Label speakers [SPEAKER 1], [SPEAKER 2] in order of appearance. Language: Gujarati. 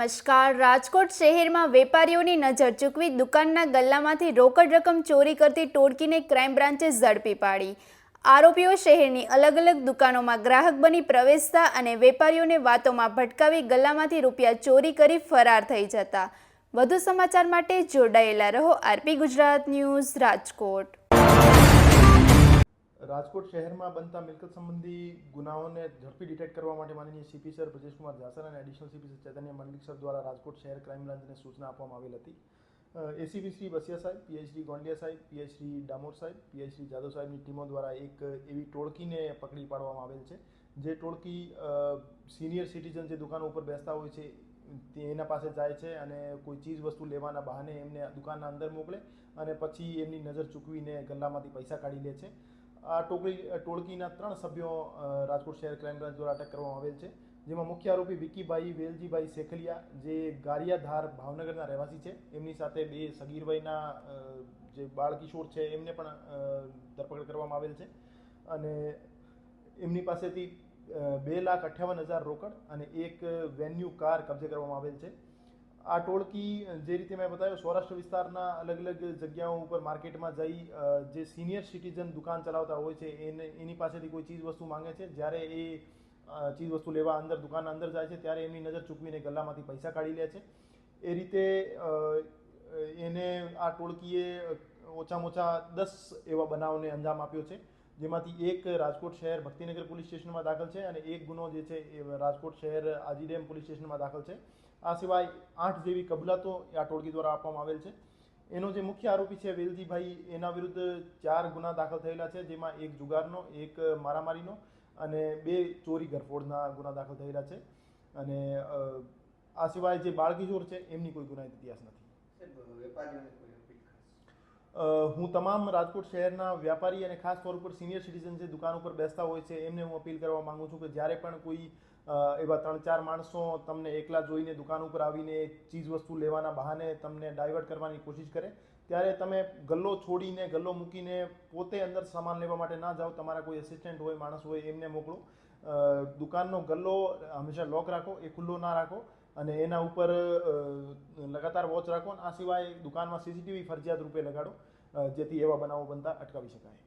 [SPEAKER 1] નમસ્કાર. રાજકોટ શહેરમાં વેપારીઓની નજર ચૂકવી દુકાનના ગલ્લામાંથી રોકડ રકમ ચોરી કરતી ટોળકીને ક્રાઇમ બ્રાન્ચે ઝડપી પાડી. આરોપીઓ શહેરની અલગ અલગ દુકાનોમાં ગ્રાહક બની પ્રવેશતા અને વેપારીઓને વાતોમાં ભટકાવી ગલ્લામાંથી રૂપિયા ચોરી કરી ફરાર થઈ જતા. વધુ સમાચાર માટે જોડાયેલા રહો આરપી ગુજરાત ન્યૂઝ રાજકોટ.
[SPEAKER 2] રાજકોટ શહેરમાં બનતા મિલકત સંબંધી ગુનાઓને ઝડપી ડિટેક્ટ કરવા માટે માનનીય સીપી સર બ્રજેશકુમાર જાસર અને એડિશનલ સીપી સર ચૈતન્ય મંડલિક સર દ્વારા રાજકોટ શહેર ક્રાઇમ બ્રાન્ચને સૂચના આપવામાં આવેલ હતી. એસીપી શ્રી બસિયા સાહેબ, પીઆઈ શ્રી ગોંડિયા સાહેબ, પીઆઈ શ્રી ડામોર સાહેબ, પીઆઈ શ્રી જાદવ સાહેબની ટીમો દ્વારા એક એવી ટોળકીને પકડી પાડવામાં આવેલ છે. જે ટોળકી સિનિયર સિટીઝન જે દુકાનો ઉપર બેસતા હોય છે એના પાસે જાય છે અને કોઈ ચીજ વસ્તુ લેવાના બહાને એમને દુકાનના અંદર મોકલે અને પછી એમની નજર ચૂકવીને ગલ્લામાંથી પૈસા કાઢી લે છે. આ ટોળકીના 3 સભ્યો રાજકોટ શહેર ક્રાઇમ બ્રાન્ચ દ્વારા અટક કરવામાં આવેલ છે. જેમાં મુખ્ય આરોપી વિકીભાઈ વેલજીભાઈ શેખલિયા જે ગારિયાધાર ભાવનગરના રહેવાસી છે. એમની સાથે 2 સગીર વયના જે બાળ કિશોર છે એમને પણ ધરપકડ કરવામાં આવેલ છે અને એમની પાસેથી 2,58,000 રોકડ અને એક વેન્યુ કાર કબજે કરવામાં આવેલ છે. આ ટોળકી જે રીતે મેં બતાવ્યું સૌરાષ્ટ્ર વિસ્તારના અલગ અલગ જગ્યાઓ ઉપર માર્કેટમાં જઈ જે સિનિયર સિટીઝન દુકાન ચલાવતા હોય છે એની પાસેથી કોઈ ચીજ વસ્તુ માંગે છે. જ્યારે એ ચીજ વસ્તુ લેવા અંદર દુકાનના અંદર જાય છે ત્યારે એમની નજર ચૂકવીને ગલ્લામાંથી પૈસા કાઢી લે છે. એ રીતે એને આ ટોળકીએ ઓછામાં ઓછા 10 એવા બનાવને અંજામ આપ્યો છે. જેમાંથી એક રાજકોટ શહેર ભક્તિનગર પોલીસ સ્ટેશનમાં દાખલ છે અને એક ગુનો જે છે એ રાજકોટ શહેર આજીડેમ પોલીસ સ્ટેશનમાં દાખલ છે. આ સિવાય 8 જેવી કબૂલાતો આ ટોળકી દ્વારા આપવામાં આવેલ છે. એનો જે મુખ્ય આરોપી છે વેલજીભાઈ એના વિરુદ્ધ 4 ગુના દાખલ થયેલા છે. જેમાં એક જુગારનો, એક મારામારીનો અને 2 ચોરી ગરફોડના ગુના દાખલ થયેલા છે. અને આ સિવાય જે બાળકિશોર છે એમની કોઈ ગુનાહિત ઇતિહાસ નથી. હું તમામ રાજકોટ શહેરના વ્યાપારી અને ખાસ તौर ઉપર સિનિયર સિટીઝન જે દુકાન ઉપર બેસતા હોય છે એમને હું અપીલ કરવા માંગુ છું કે જ્યારે પણ કોઈ એવા 3-4 માણસો તમને એકલા જોઈને દુકાન ઉપર આવીને ચીજ વસ્તુ લેવાના બહાને તમને ડાયવર્ટ કરવાની કોશિશ કરે ત્યારે તમે ગલ્લો છોડીને ગલ્લો મૂકીને પોતે અંદર સામાન લેવા માટે ના જાઓ. તમારા કોઈ એસિસ્ટન્ટ હોય, માણસ હોય એમને મોકલો. દુકાનનો ગલ્લો હંમેશા લોક રાખો, એ ખુલ્લો ના રાખો અને એના ઉપર લગાતાર વોચ રાખો. આ સિવાય દુકાનમાં સીસીટીવી ફરજિયાત રૂપે લગાડો જેથી એવા બનાવો બનતા અટકાવી શકાય.